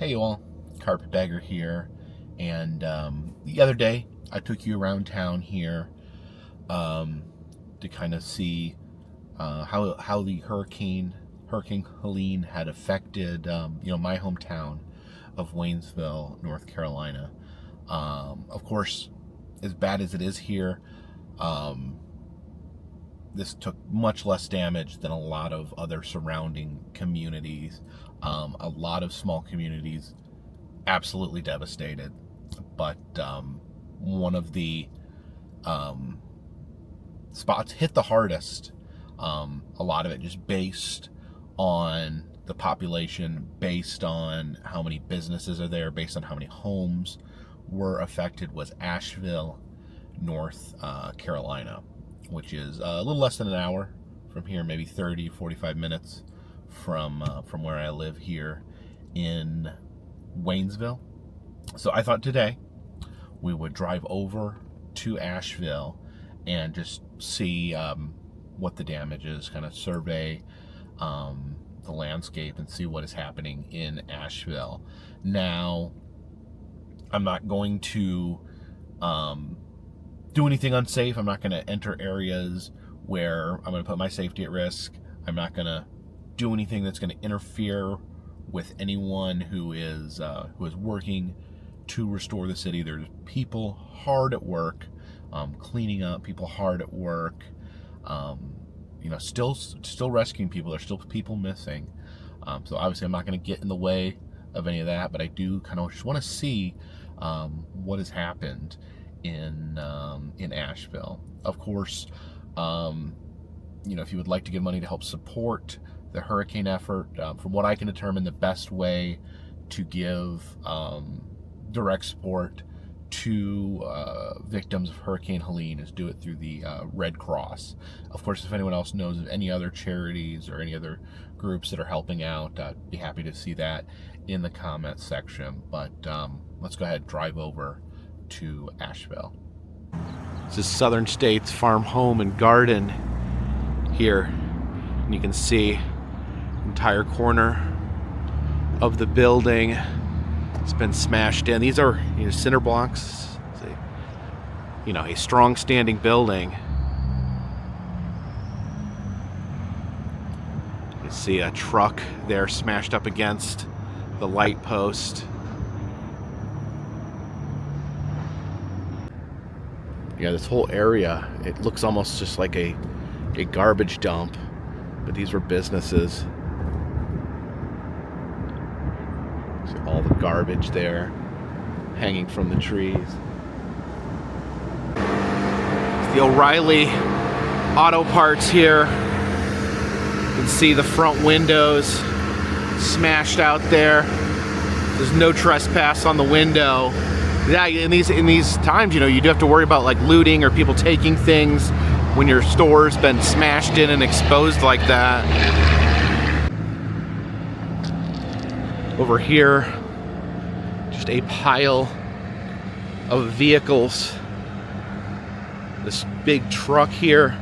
Hey you all, Carpetbagger here, and the other day I took you around town here to kind of see how the Hurricane Helene had affected my hometown of Waynesville, North Carolina. Of course, as bad as it is here, this took much less damage than a lot of other surrounding communities. A lot of small communities absolutely devastated, but one of the spots hit the hardest. A lot of it just based on the population, based on how many businesses are there, based on how many homes were affected, was Asheville, North Carolina, which is a little less than an hour from here, maybe 30, 45 minutes from where I live here in Waynesville. So I thought today we would drive over to Asheville and just see what the damage is, kind of survey the landscape and see what is happening in Asheville. Now, I'm not going to do anything unsafe. I'm not going to enter areas where I'm going to put my safety at risk. I'm not going to do anything that's going to interfere with anyone who is working to restore the city. There's people hard at work, cleaning up, people hard at work, still rescuing people. There's still people missing. So obviously I'm not going to get in the way of any of that, but I do kind of just want to see what has happened in Asheville. Of course, if you would like to give money to help support the hurricane effort, from what I can determine, the best way to give direct support to victims of Hurricane Helene is do it through the Red Cross. Of course, if anyone else knows of any other charities or any other groups that are helping out, I'd be happy to see that in the comments section. But let's go ahead and drive over to Asheville. This is Southern States Farm Home and Garden here, and you can see entire corner of the building has been smashed in. These are cinder blocks. It's a strong standing building. You see a truck there smashed up against the light post. Yeah, this whole area, it looks almost just like a garbage dump, but these were businesses. See all the garbage there hanging from the trees. It's the O'Reilly Auto Parts here. You can see the front windows smashed out there. There's no trespass on the window. Yeah, in these times, you do have to worry about like looting or people taking things when your store's been smashed in and exposed like that. Over here, just a pile of vehicles. This big truck here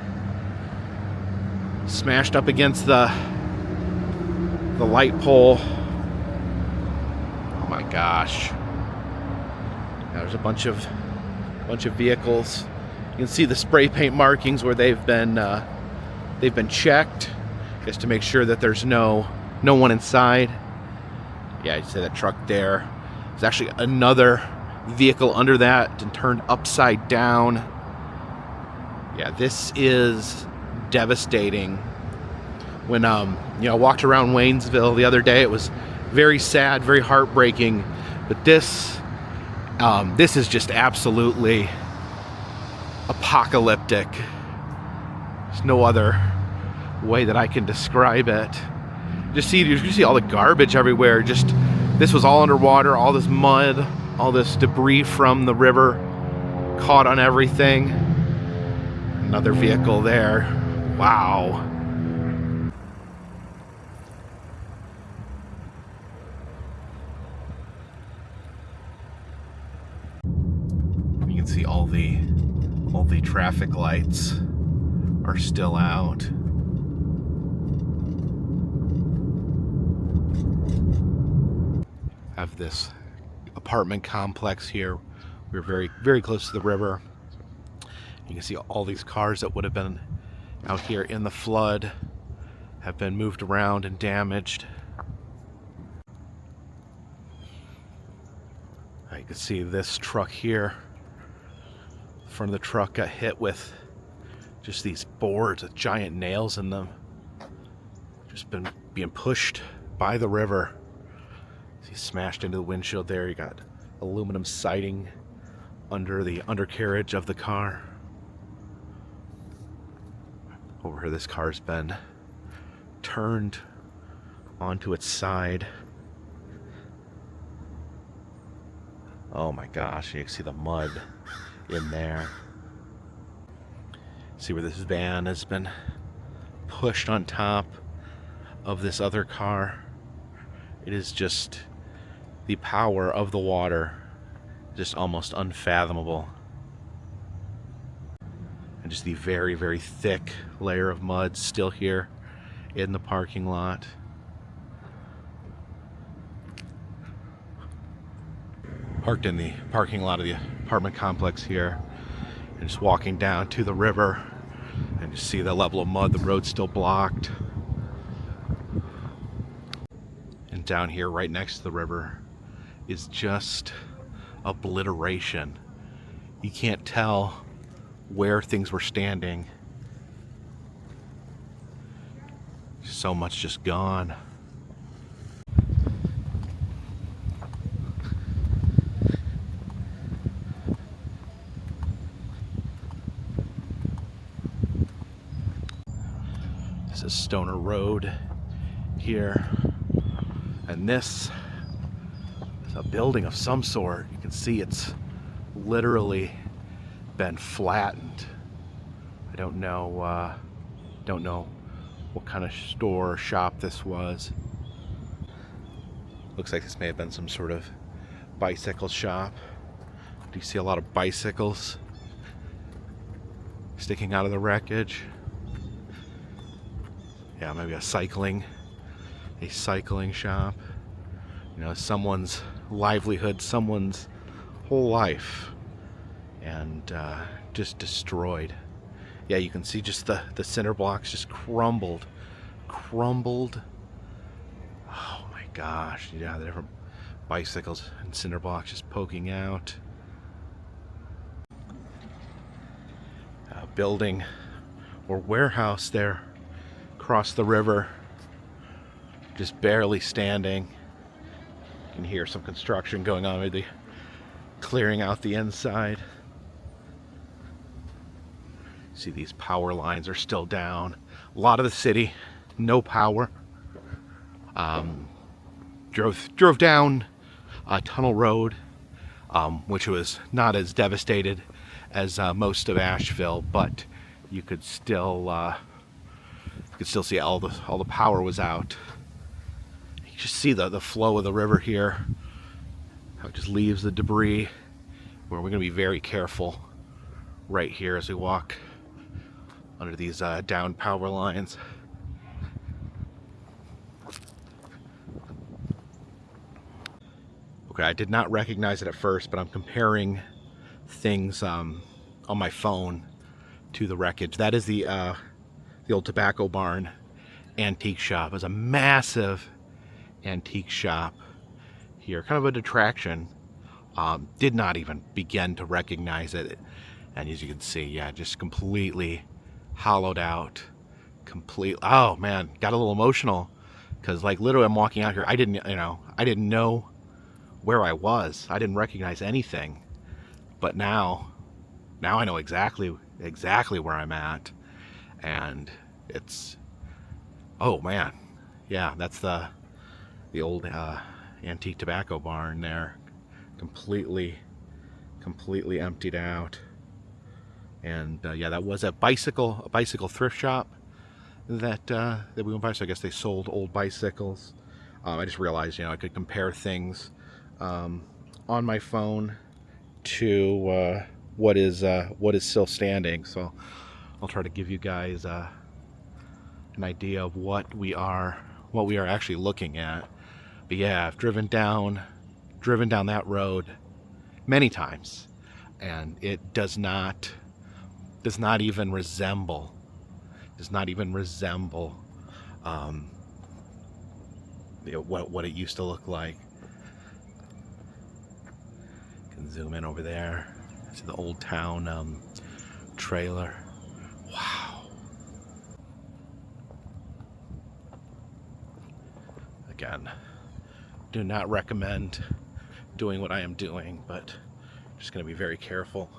smashed up against the light pole. Oh my gosh. Now there's a bunch of vehicles. You can see the spray paint markings where they've been checked just to make sure that there's no one inside. Yeah, you see that truck there. There's actually another vehicle under that and turned upside down. Yeah, this is devastating. When I walked around Waynesville the other day, it was very sad, very heartbreaking. But this is just absolutely apocalyptic. There's no other way that I can describe it. You see all the garbage everywhere. This was all underwater, all this mud, all this debris from the river caught on everything. Another vehicle there. Wow. You can see all the traffic lights are still out. Have this apartment complex here. We're very close to the river. You can see all these cars that would have been out here in the flood have been moved around and damaged. You can see this truck here. The front of the truck got hit with just these boards with giant nails in them. Just been being pushed by the river. He smashed into the windshield there. You got aluminum siding under the undercarriage of the car. Over here, this car's been turned onto its side. Oh my gosh, you can see the mud in there. See where this van has been pushed on top of this other car. It is just the power of the water, just almost unfathomable. And just the very thick layer of mud still here in the parking lot. Parked in the parking lot of the apartment complex here, and just walking down to the river, and you see the level of mud, the road's still blocked. And down here right next to the river is just obliteration. You can't tell where things were standing. So much just gone. This is Stoner Road here, and this is a building of some sort. You can see it's literally been flattened. I don't know what kind of store or shop this was. Looks like this may have been some sort of bicycle shop. Do you see a lot of bicycles sticking out of the wreckage? Yeah, maybe a cycling shop. You know, someone's livelihood, someone's whole life, and just destroyed. Yeah, you can see just the cinder blocks just crumbled. Oh my gosh, yeah, the different bicycles and cinder blocks just poking out. A building or warehouse there across the river, just barely standing. You can hear some construction going on, maybe clearing out the inside. See, these power lines are still down. A lot of the city, no power. Drove down Tunnel Road, which was not as devastated as most of Asheville, but you could still see all the power was out. You just see the flow of the river here, how it just leaves the debris. Where we're going to be very careful right here as we walk under these down power lines. Okay, I did not recognize it at first, but I'm comparing things on my phone to the wreckage. That is the old Tobacco Barn antique shop. It was a massive antique shop here, kind of a detraction. Did not even begin to recognize it, and as you can see, yeah, just completely hollowed out. Oh man, got a little emotional because, like, literally I'm walking out here, I didn't know where I was. I didn't recognize anything, but now I know exactly where I'm at. And it's, oh man, yeah, that's the old antique tobacco barn there, completely emptied out. And yeah, that was a bicycle thrift shop that we went by. So I guess they sold old bicycles. I just realized, I could compare things on my phone to what is still standing. So I'll try to give you guys an idea of what we are actually looking at. But yeah, I've driven down driven down that road many times, and it does not even resemble what it used to look like. You can zoom in over there to the old town trailer. Wow. Again, do not recommend doing what I am doing, but just going to be very careful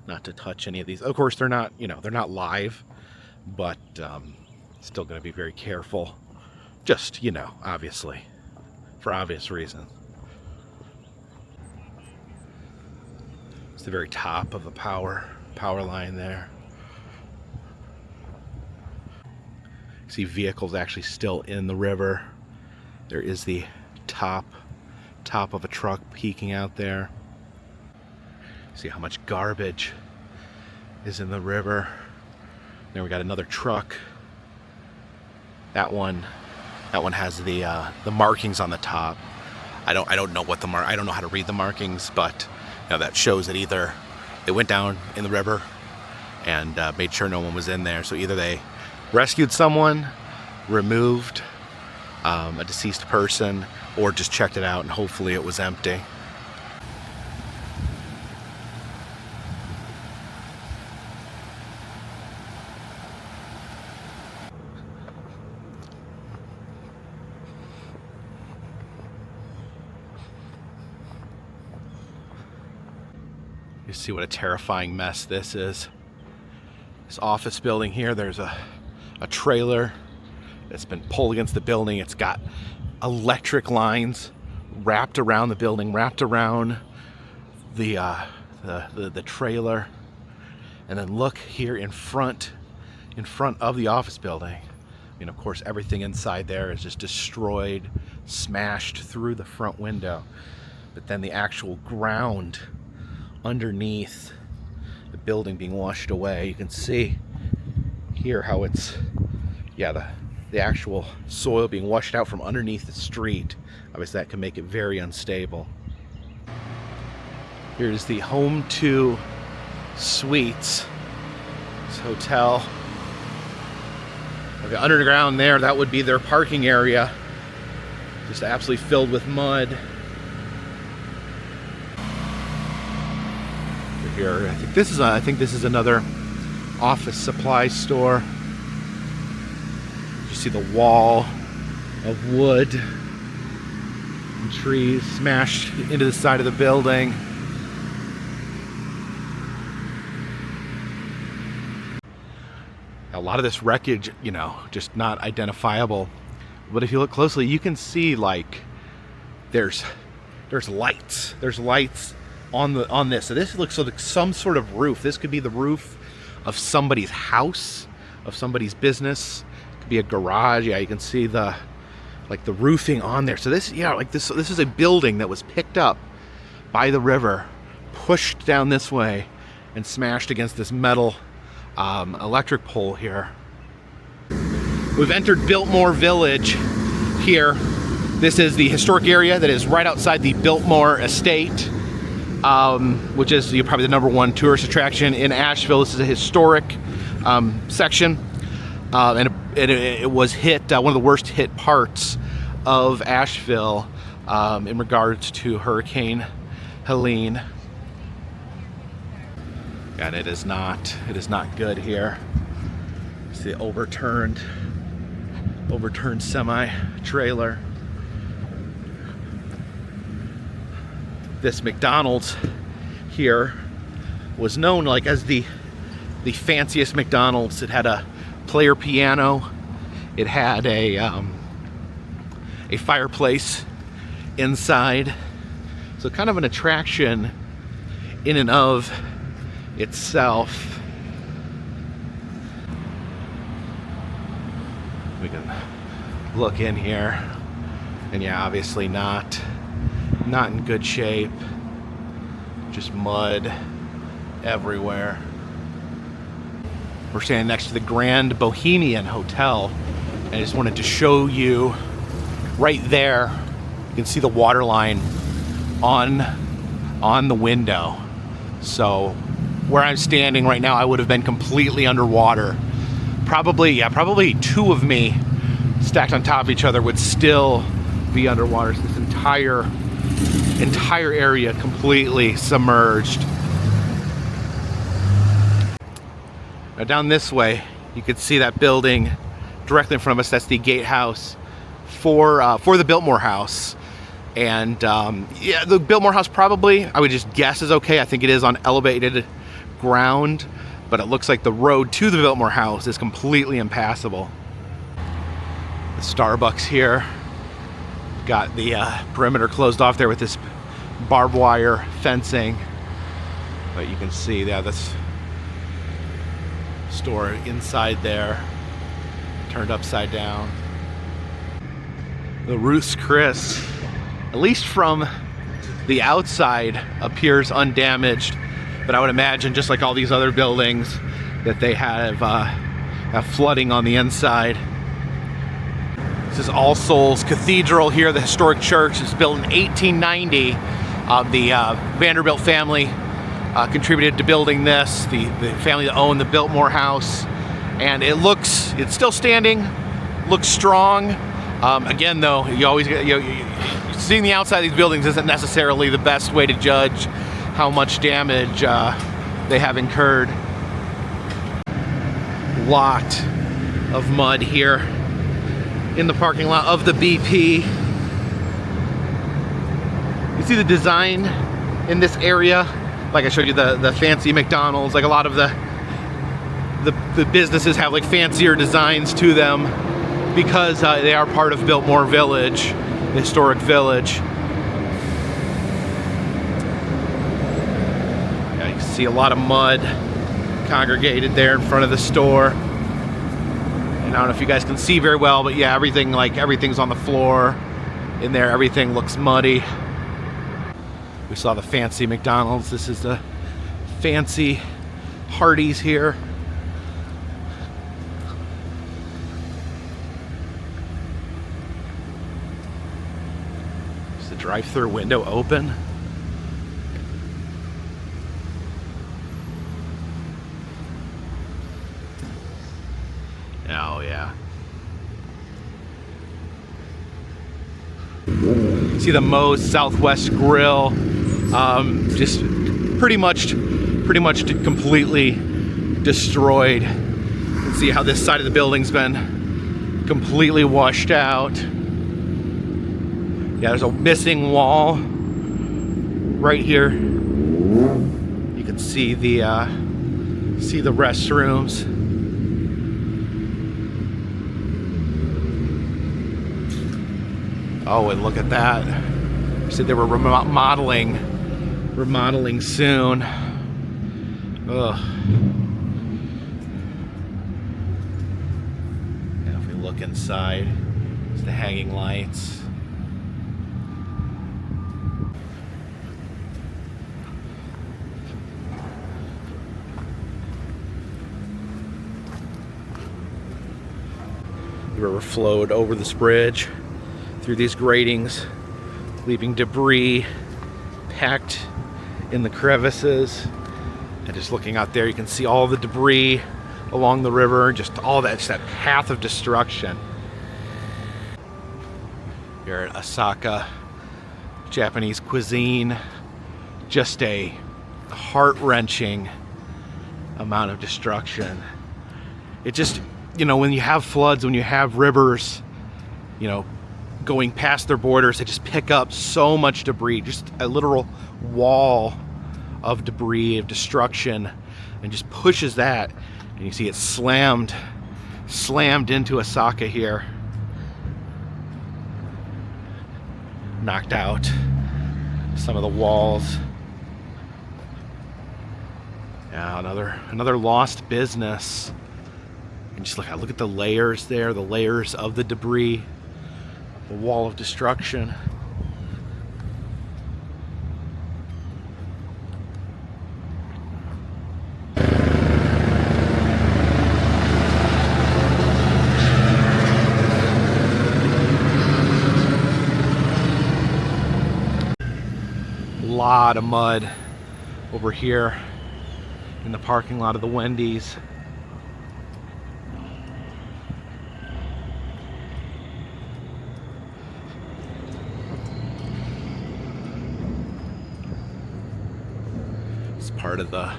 not to touch any of these. Of course, they're not, they're not live, but still going to be very careful. Just, obviously, for obvious reasons. It's the very top of the power line there. See vehicles actually still in the river. There is the top of a truck peeking out there. See how much garbage is in the river. Then we got another truck. That one has the markings on the top. I don't know what I don't know how to read the markings, but that shows that either they went down in the river and made sure no one was in there. So either they rescued someone, removed a deceased person, or just checked it out and hopefully it was empty. You see what a terrifying mess this is. This office building here, there's a trailer that's been pulled against the building. It's got electric lines wrapped around the building, wrapped around the trailer. And then look here in front of the office building. Of course, everything inside there is just destroyed, smashed through the front window. But then the actual ground underneath the building being washed away, you can see here how it's, the actual soil being washed out from underneath the street. Obviously that can make it very unstable. Here's the Home 2 Suites. This hotel. Okay, underground there, that would be their parking area. Just absolutely filled with mud. Here, I think this is another office supply store. You see the wall of wood and trees smashed into the side of the building. A lot of this wreckage, just not identifiable. But if you look closely, you can see there's lights. There's lights on this. So this looks like some sort of roof. This could be the roof of somebody's house, of somebody's business. It could be a garage. Yeah, you can see the roofing on there. So this, this is a building that was picked up by the river, pushed down this way, and smashed against this metal electric pole here. We've entered Biltmore Village here. This is the historic area that is right outside the Biltmore estate. Which is probably the #1 tourist attraction in Asheville. This is a historic section, and it was hit, one of the worst hit parts of Asheville in regards to Hurricane Helene. And it is not good here. See the overturned semi-trailer. This McDonald's here was known as the fanciest McDonald's. It had a player piano. It had a fireplace inside. So kind of an attraction in and of itself. We can look in here, and obviously not in good shape. Just mud everywhere. We're standing next to the Grand Bohemian Hotel, and I just wanted to show you right there. You can see the water line on the window. So where I'm standing right now, I would have been completely underwater. Probably two of me stacked on top of each other would still be underwater. So this entire area completely submerged. Now down this way, you can see that building directly in front of us. That's the gatehouse for the Biltmore house. And yeah, the Biltmore house probably, I would just guess, is okay. I think it is on elevated ground, but it looks like the road to the Biltmore house is completely impassable. The Starbucks here got the perimeter closed off there with this barbed wire fencing, but you can see that's store inside there, turned upside down. The Ruth's Chris, at least from the outside, appears undamaged, but I would imagine, just like all these other buildings, that they have flooding on the inside. This is All Souls Cathedral here, the historic church. It's built in 1890. The Vanderbilt family contributed to building this, the family that owned the Biltmore house, and it's still standing, looks strong. Again though, seeing the outside of these buildings isn't necessarily the best way to judge how much damage they have incurred. Lot of mud here in the parking lot of the BP. You see the design in this area? Like I showed you the fancy McDonald's, like a lot of the businesses have like fancier designs to them because they are part of Biltmore Village, the historic village. Yeah, you can see a lot of mud congregated there in front of the store. And I don't know if you guys can see very well, but yeah, everything's on the floor in there. Everything looks muddy. We saw the fancy McDonald's. This is the fancy Hardee's here. Is the drive-through window open? Oh yeah. See the Moe's Southwest Grill, just pretty much completely destroyed. You can see how this side of the building's been completely washed out. Yeah, there's a missing wall right here. You can see the restrooms. Oh, and look at that. Said they were remodeling soon. Ugh. Yeah, if we look inside, it's the hanging lights. The river flowed over this bridge through these gratings, leaving debris packed in the crevices. And just looking out there, you can see all the debris along the river, just that path of destruction. Here at Osaka, Japanese cuisine, just a heart-wrenching amount of destruction. It just, when you have floods, when you have rivers, going past their borders, they just pick up so much debris, just a literal wall of debris, of destruction, and just pushes that, and you see it slammed into Osaka here. Knocked out some of the walls. Yeah, another lost business. And just look at the layers there, the layers of the debris. A wall of destruction. lot of mud over here in the parking lot of the Wendy's. It's part of the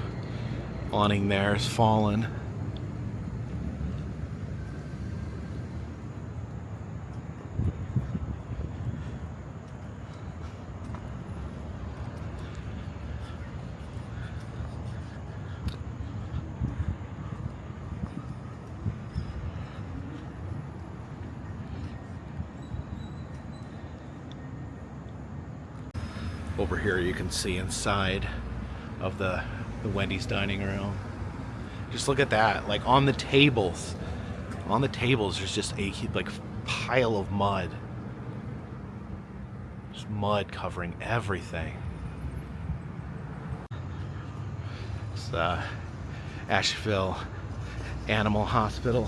awning there is fallen. Over here you can see inside of the Wendy's dining room. Just look at that, like on the tables there's just a like pile of mud. Just mud covering everything. It's Asheville Animal Hospital.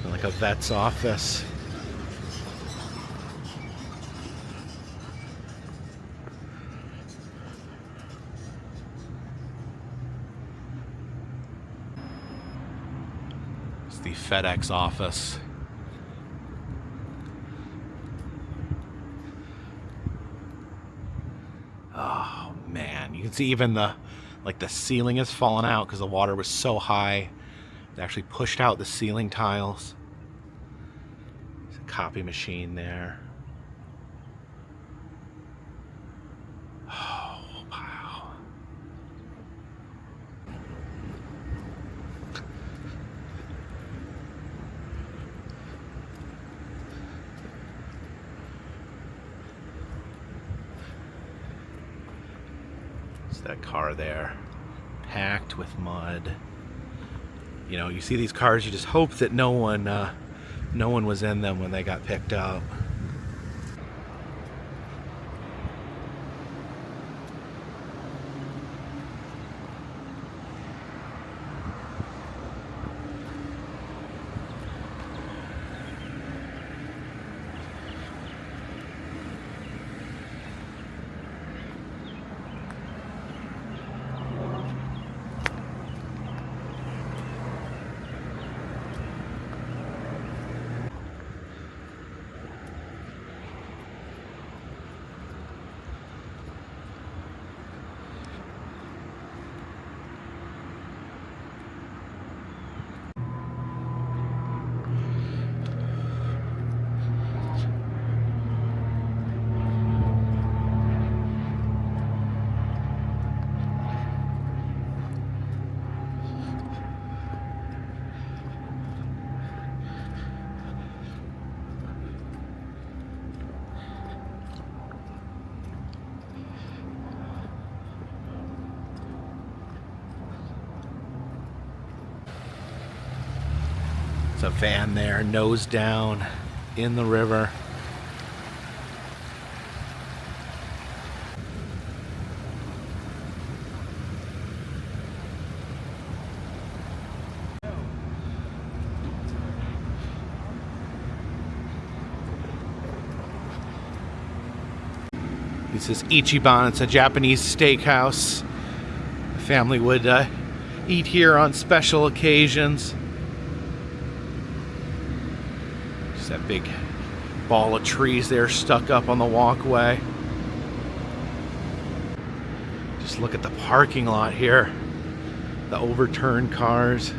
Like a vet's office. The FedEx office. Oh man, you can see even the ceiling has fallen out because the water was so high. They actually pushed out the ceiling tiles. There's a copy machine there. Oh wow. That car there, packed with mud. You know, you see these cars, you just hope that no one was in them when they got picked up. It's a van there, nose down in the river. This is Ichiban. It's a Japanese steakhouse. The family would eat here on special occasions. That big ball of trees there stuck up on the walkway. Just look at the parking lot here. The overturned cars.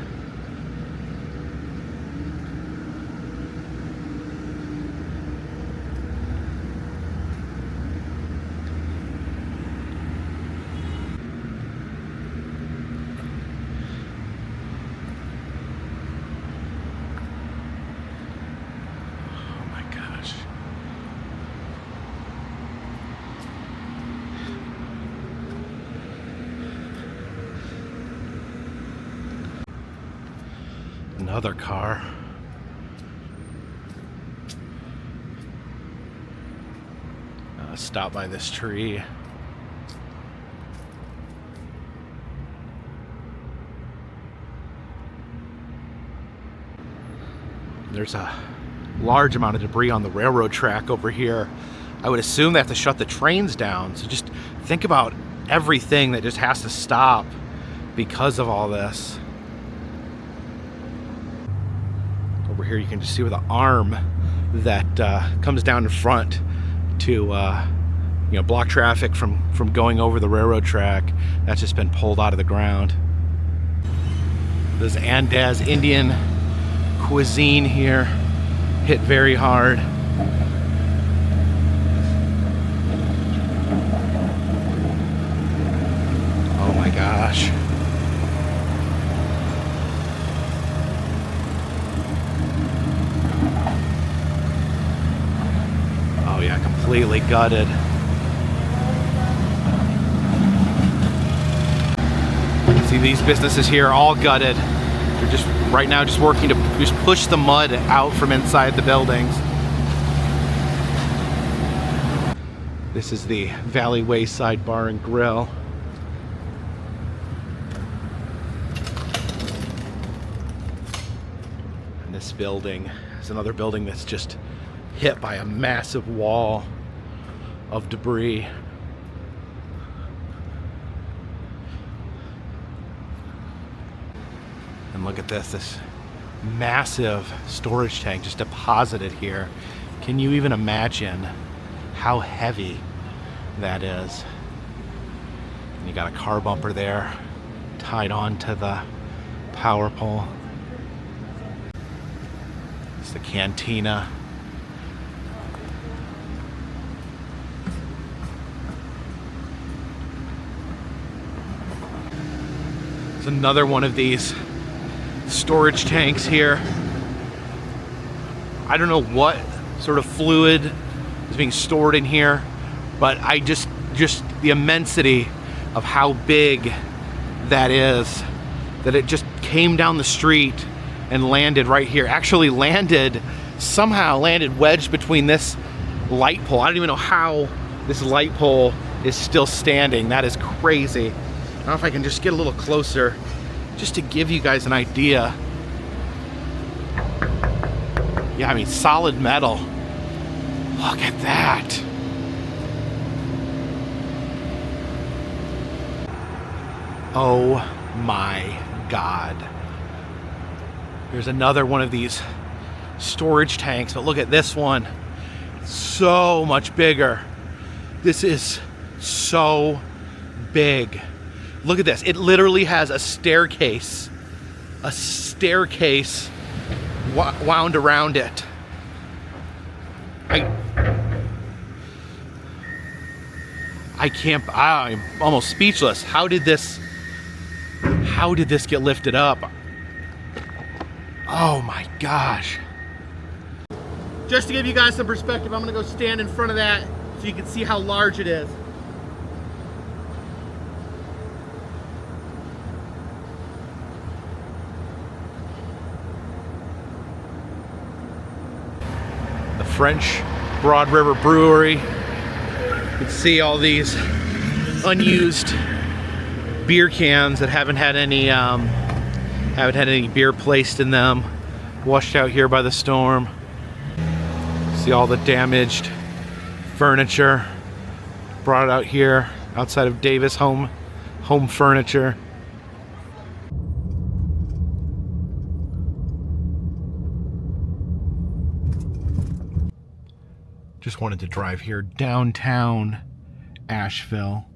Another car. Stop by this tree. There's a large amount of debris on the railroad track over here. I would assume they have to shut the trains down. So just think about everything that just has to stop because of all this. Over here you can just see with the arm that comes down in front to block traffic from going over the railroad track. That's just been pulled out of the ground. This Andaz Indian cuisine here hit very hard. Oh my gosh. Oh yeah, completely gutted. See, these businesses here all gutted. They're just right now just working to just push the mud out from inside the buildings. This is the Valley Wayside Bar and Grill. And this building is another building that's just hit by a massive wall of debris. And look at this massive storage tank just deposited here. Can you even imagine how heavy that is? And you got a car bumper there tied on to the power pole. It's the cantina. It's another one of these storage tanks here. I don't know what sort of fluid is being stored in here, but I just the immensity of how big that is, that it just came down the street and landed right here. Actually somehow landed wedged between this light pole. I don't even know how this light pole is still standing. That is crazy. I don't know if I can just get a little closer just to give you guys an idea. Yeah, I mean, solid metal. Look at that. Oh my God. Here's another one of these storage tanks, but look at this one. So much bigger. This is so big. Look at this. It literally has a staircase wound around it. I'm almost speechless. How did this get lifted up? Oh my gosh. Just to give you guys some perspective, I'm gonna go stand in front of that so you can see how large it is. French Broad River Brewery. You can see all these unused beer cans that haven't had any beer placed in them, washed out here by the storm. See all the damaged furniture brought out here outside of Davis Home Furniture. Just wanted to drive here downtown Asheville,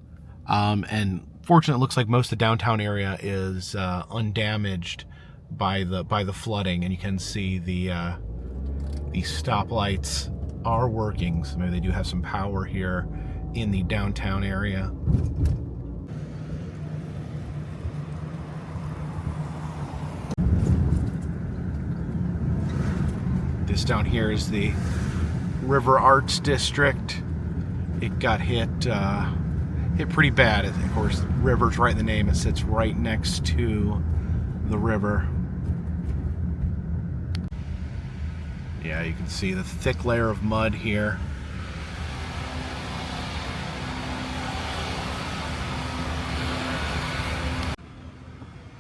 and fortunately it looks like most of the downtown area is undamaged by the flooding, and you can see the stoplights are working, so maybe they do have some power here in the downtown area. This down here is the River Arts District. It got hit pretty bad. Of course, the river's right in the name. It sits right next to the river. Yeah, you can see the thick layer of mud here.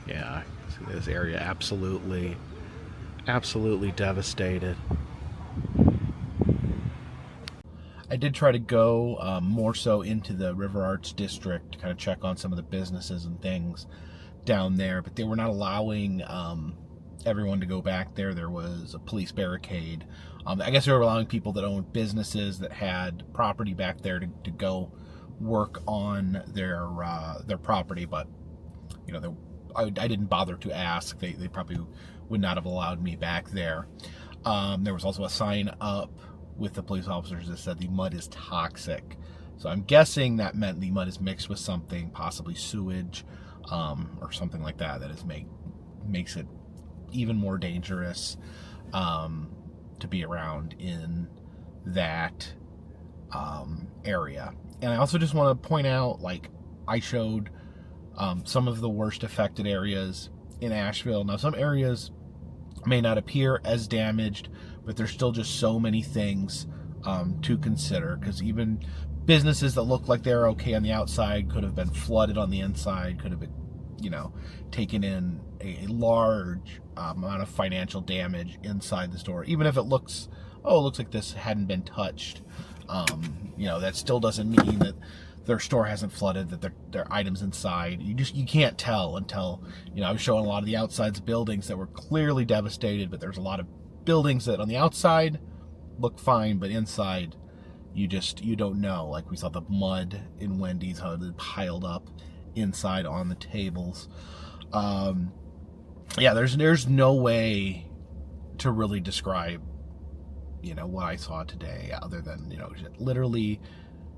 Yeah, see this area absolutely I did try to go more so into the River Arts district to kind of check on some of the businesses and things down there, but they were not allowing everyone to go back there. There was a police barricade. I guess they were allowing people that owned businesses that had property back there to go work on their property, but I didn't bother to ask. They probably would not have allowed me back there. There was also a sign up with the police officers that said the mud is toxic. So I'm guessing that meant the mud is mixed with something, possibly sewage, or something like that makes it even more dangerous to be around in that area. And I also just want to point out, like, I showed some of the worst affected areas in Asheville. Now, some areas may not appear as damaged, but there's still just so many things to consider, because even businesses that look like they're okay on the outside could have been flooded on the inside, could have been, taken in a large amount of financial damage inside the store. Even if it looks like this hadn't been touched, that still doesn't mean that their store hasn't flooded, that their items inside. You can't tell until, I was showing a lot of the outsides of buildings that were clearly devastated, but there's a lot of buildings that on the outside look fine, but inside you don't know. Like we saw the mud in Wendy's, how it piled up inside on the tables. There's no way to really describe what I saw today other than literally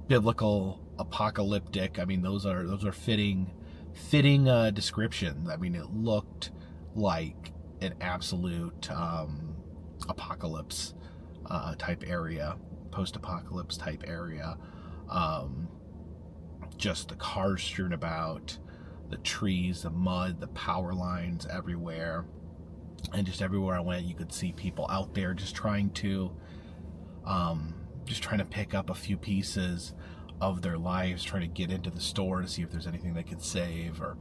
biblical, apocalyptic. I mean, those are fitting descriptions. I mean, it looked like an absolute apocalypse type area, post-apocalypse type area. Just the cars strewn about, the trees, the mud, the power lines everywhere, and just everywhere I went, you could see people out there just trying to pick up a few pieces of their lives, trying to get into the store to see if there's anything they could save, or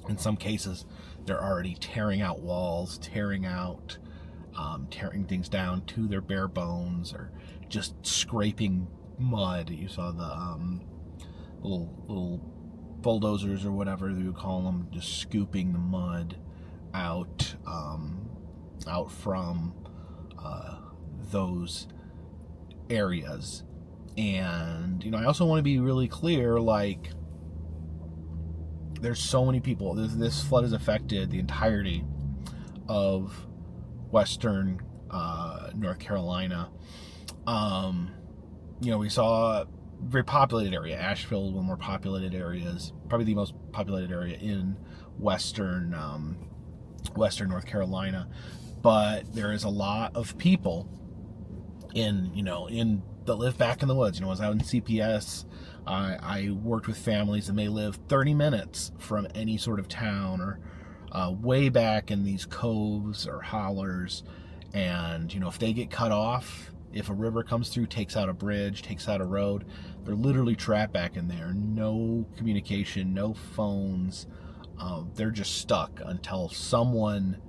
in some cases they're already tearing out walls, tearing things down to their bare bones, or just scraping mud. You saw the little bulldozers or whatever you would call them, just scooping the mud out from those areas. And I also want to be really clear, like, there's so many people. This flood has affected the entirety of western North Carolina. We saw a very populated area. Asheville, one of the more populated areas, probably the most populated area in western North Carolina. But there is a lot of people that live back in the woods. I was out in CPS. I worked with families, and they live 30 minutes from any sort of town, or way back in these coves or hollers. And if they get cut off, if a river comes through, takes out a bridge, takes out a road, they're literally trapped back in there. No communication, no phones. They're just stuck until someone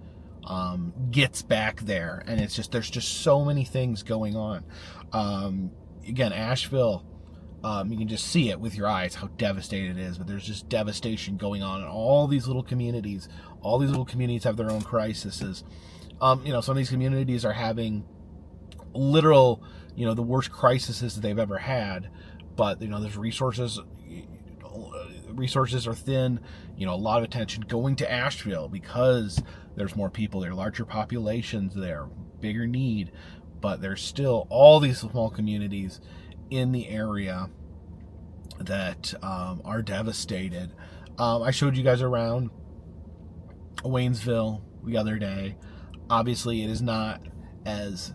gets back there. And it's just, there's just so many things going on. Again, Asheville, you can just see it with your eyes how devastated it is, but there's just devastation going on in all these little communities. All these little communities have their own crises. Some of these communities are having literal, the worst crises that they've ever had, but there's resources are thin. A lot of attention going to Asheville because there's more people there, larger populations there, bigger need, but there's still all these small communities in the area that are devastated. I showed you guys around Waynesville the other day. Obviously, it is not as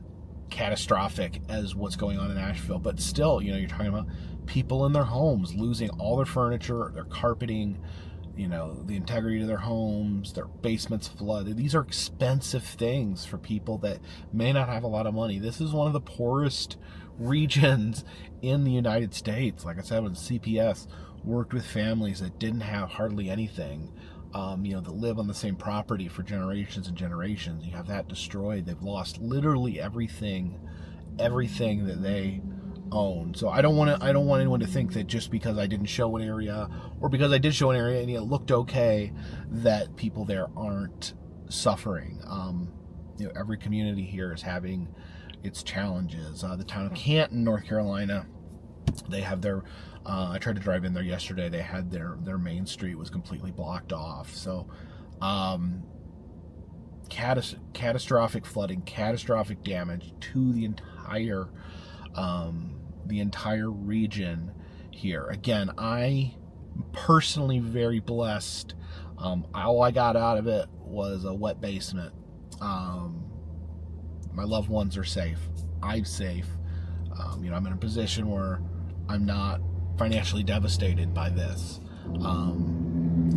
catastrophic as what's going on in Asheville, but still, you're talking about people in their homes losing all their furniture, their carpeting, the integrity of their homes, their basements flooded. These are expensive things for people that may not have a lot of money. This is one of the poorest regions in the United States. Like I said, when CPS worked with families that didn't have hardly anything, that live on the same property for generations and generations. You have that destroyed. They've lost literally everything that they own. So I don't want anyone to think that just because I didn't show an area, or because I did show an area and it looked okay, that people there aren't suffering. Every community here is having its challenges. The town of Canton, North Carolina, they have their I tried to drive in there yesterday. They had their main street was completely blocked off. So catastrophic flooding, catastrophic damage to the entire region here. Again, I personally very blessed. All I got out of it was a wet basement. My loved ones are safe. I'm safe. I'm in a position where I'm not financially devastated by this.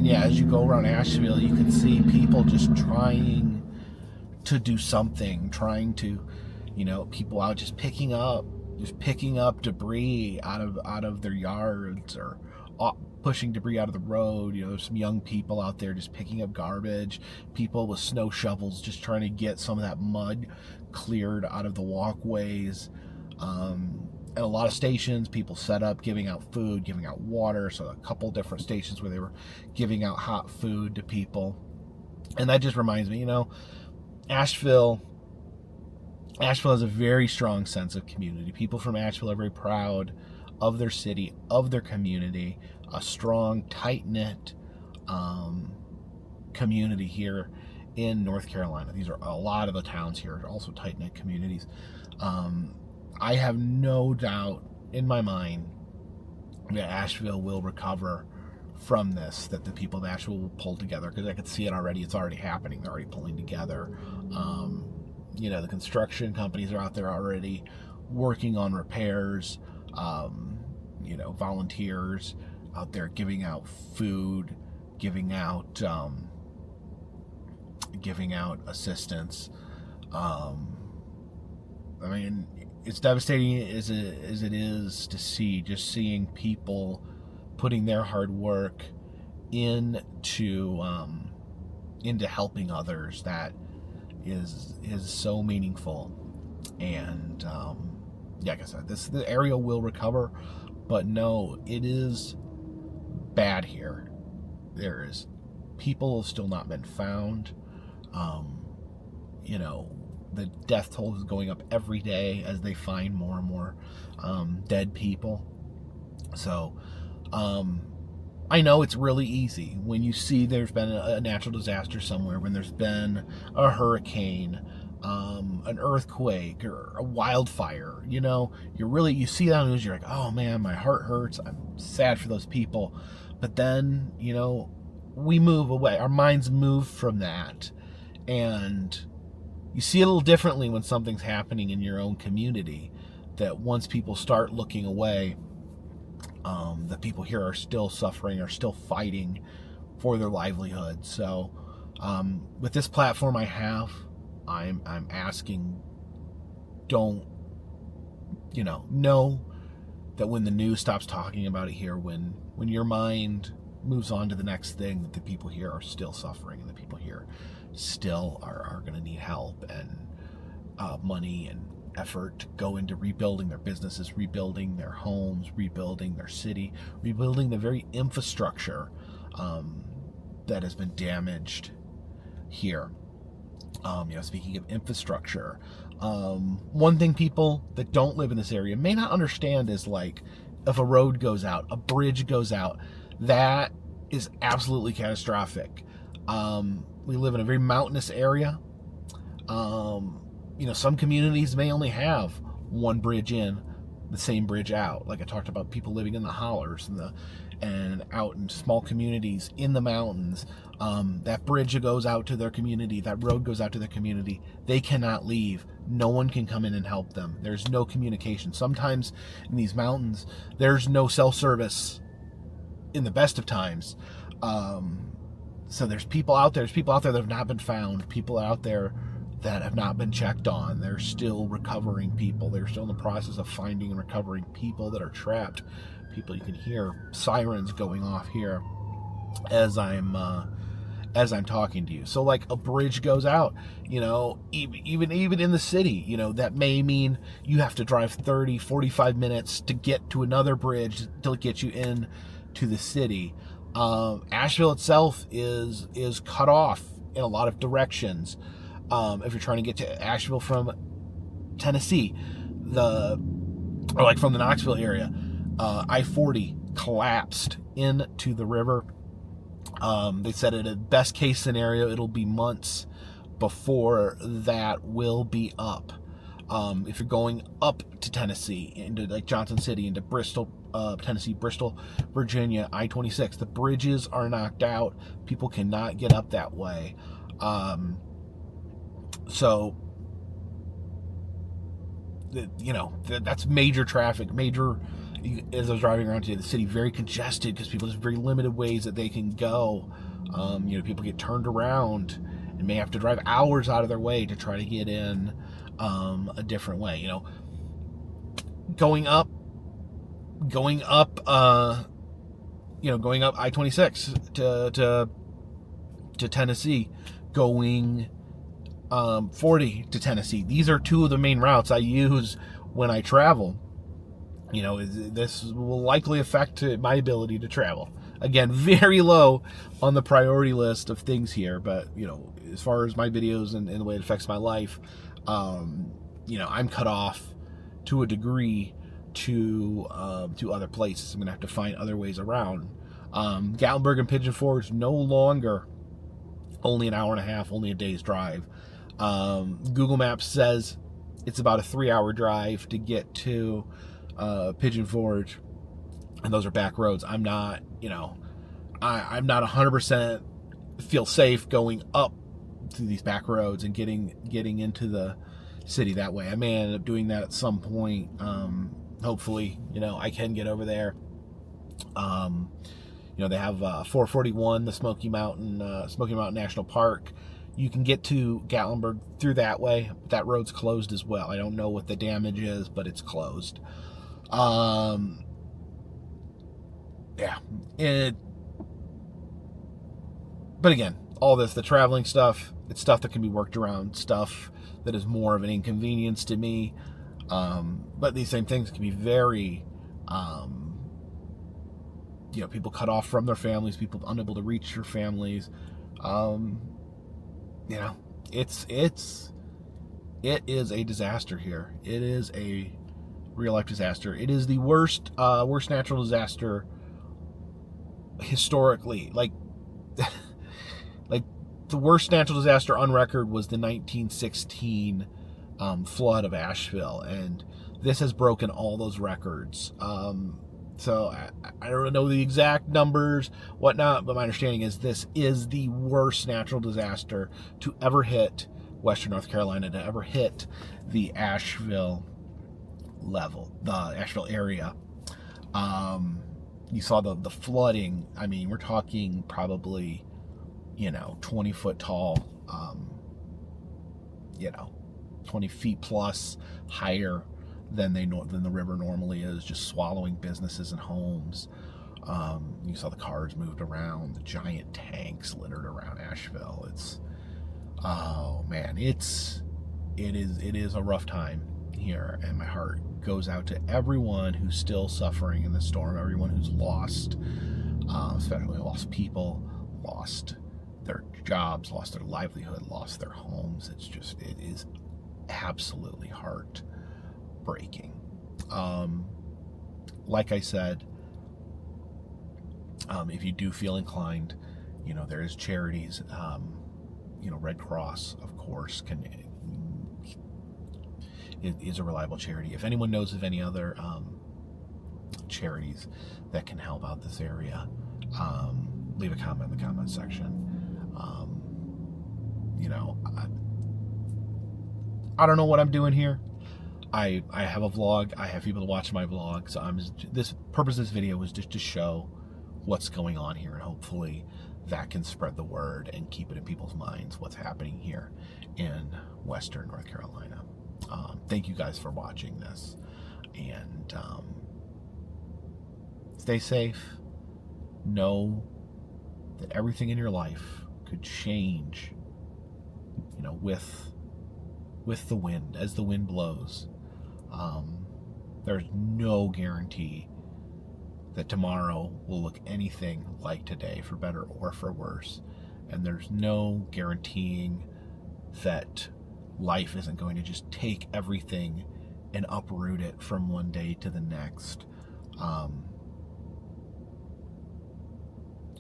As you go around Asheville, you can see people just trying to do something, trying to, people out just picking up debris out of their yards, or pushing debris out of the road. There's some young people out there just picking up garbage, people with snow shovels just trying to get some of that mud cleared out of the walkways. At a lot of stations, people set up giving out food, giving out water. So a couple different stations where they were giving out hot food to people. And that just reminds me, Asheville has a very strong sense of community. People from Asheville are very proud of their city, of their community, a strong, tight-knit community here in North Carolina. These are a lot of the towns here are also tight-knit communities. I have no doubt in my mind that Asheville will recover from this, that the people of Asheville will pull together, because I could see it already. It's already happening. They're already pulling together. The construction companies are out there already working on repairs. Volunteers out there giving out food, giving out assistance. It's devastating as it is to seeing people putting their hard work into helping others. That is so meaningful. And like I said, the area will recover, but no, it is bad here. People have still not been found. The death toll is going up every day as they find more and more dead people. So I know it's really easy when you see there's been a natural disaster somewhere, when there's been a hurricane, an earthquake, or a wildfire. You see that on the news, you're like, oh man, my heart hurts. I'm sad for those people. But then, we move away. Our minds move from that. And you see it a little differently when something's happening in your own community, that once people start looking away, the people here are still suffering, are still fighting for their livelihood. So with this platform I have, I'm asking, don't, know that when the news stops talking about it here, when your mind moves on to the next thing, that the people here are still suffering, and the people here still are going to need help and money and effort to go into rebuilding their businesses, rebuilding their homes, rebuilding their city, rebuilding the very infrastructure that has been damaged here. Speaking of infrastructure, one thing people that don't live in this area may not understand is, like, if a road goes out, a bridge goes out, that is absolutely catastrophic. We live in a very mountainous area. Some communities may only have one bridge in, the same bridge out. Like I talked about, people living in the hollers and out in small communities in the mountains. That bridge goes out to their community. That road goes out to their community. They cannot leave. No one can come in and help them. There's no communication. Sometimes in these mountains, there's no cell service in the best of times. So there's people out there. There's people out there that have not been found. People out there that have not been checked on. They're still recovering people. They're still in the process of finding and recovering people that are trapped. People, you can hear sirens going off here as I'm as I'm talking to you. So like a bridge goes out, you know, even in the city, you know, that may mean you have to drive 30, 45 minutes to get to another bridge to get you in to the city. Asheville itself is cut off in a lot of directions. If you're trying to get to Asheville from Tennessee, or like from the Knoxville area, I-40 collapsed into the river. They said at a best case scenario, it'll be months before that will be up. If you're going up to Tennessee, into like Johnson City, into Bristol, Tennessee, Bristol, Virginia, I-26, the bridges are knocked out. People cannot get up that way. So, you know, that's major traffic, as I was driving around today, the city very congested because there's very limited ways that they can go. You know, people get turned around and may have to drive hours out of their way to try to get in a different way. You know, going up I-26 to Tennessee, going 40 to Tennessee. These are two of the main routes I use when I travel. You know, this will likely affect my ability to travel. Again, very low on the priority list of things here, but, you know, as far as my videos and the way it affects my life, you know, I'm cut off to a degree to other places. I'm going to have to find other ways around. Gatlinburg and Pigeon Forge no longer only an hour and a half, only a day's drive. Google Maps says it's about a 3-hour drive to get to Pigeon Forge, and those are back roads. I'm not, you know, I'm not 100% feel safe going up through these back roads and getting into the city that way. I may end up doing that at some point. Hopefully, you know, I can get over there. You know, they have 441, the Smoky Mountain National Park. You can get to Gatlinburg through that way. That road's closed as well. I don't know what the damage is, but it's closed. Yeah. But again, all this, the traveling stuff, it's stuff that can be worked around, stuff that is more of an inconvenience to me. But these same things can be very, you know, people cut off from their families, people unable to reach their families. You know, it is a disaster here. It is a real life disaster. It is the worst natural disaster historically. Like the worst natural disaster on record was the 1916 flood of Asheville, and this has broken all those records. So I don't know the exact numbers, whatnot, but my understanding is this is the worst natural disaster to ever hit Western North Carolina, to ever hit the Asheville area. You saw the flooding. I mean, we're talking probably, you know, 20 foot tall, you know, 20 feet plus higher than the river normally is, just swallowing businesses and homes. You saw the cars moved around, the giant tanks littered around Asheville. Oh man, it is a rough time here, and my heart goes out to everyone who's still suffering in the storm, everyone who's lost, especially lost people, lost their jobs, lost their livelihood, lost their homes. It is absolutely heartbreaking. Like I said, if you do feel inclined, you know, there is charities, you know, Red Cross, of course, is a reliable charity. If anyone knows of any other charities that can help out this area, leave a comment in the comment section. You know, I don't know what I'm doing here. I have a vlog. I have people to watch my vlog. So the purpose of this video was just to show what's going on here, and hopefully that can spread the word and keep it in people's minds what's happening here in Western North Carolina. Thank you guys for watching this, and stay safe. Know that everything in your life could change, you know, with the wind, as the wind blows. There's no guarantee that tomorrow will look anything like today, for better or for worse. And there's no guaranteeing that life isn't going to just take everything and uproot it from one day to the next.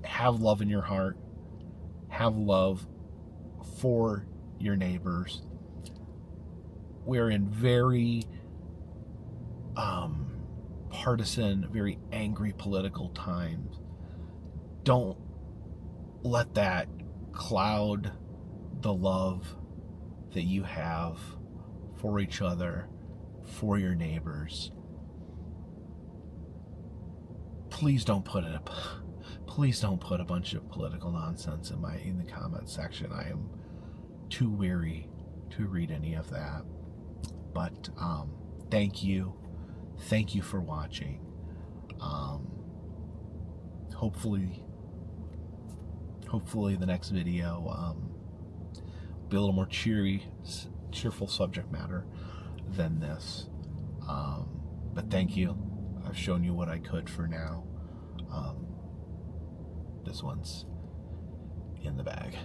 Have love in your heart. Have love for your neighbors. We're in very partisan, very angry political times. Don't let that cloud the love that you have for each other, for your neighbors. Please don't put a bunch of political nonsense in the comment section. I am too weary to read any of that. But thank you for watching. Hopefully the next video will be a little more cheerful subject matter than this. But thank you. I've shown you what I could for now. This one's in the bag.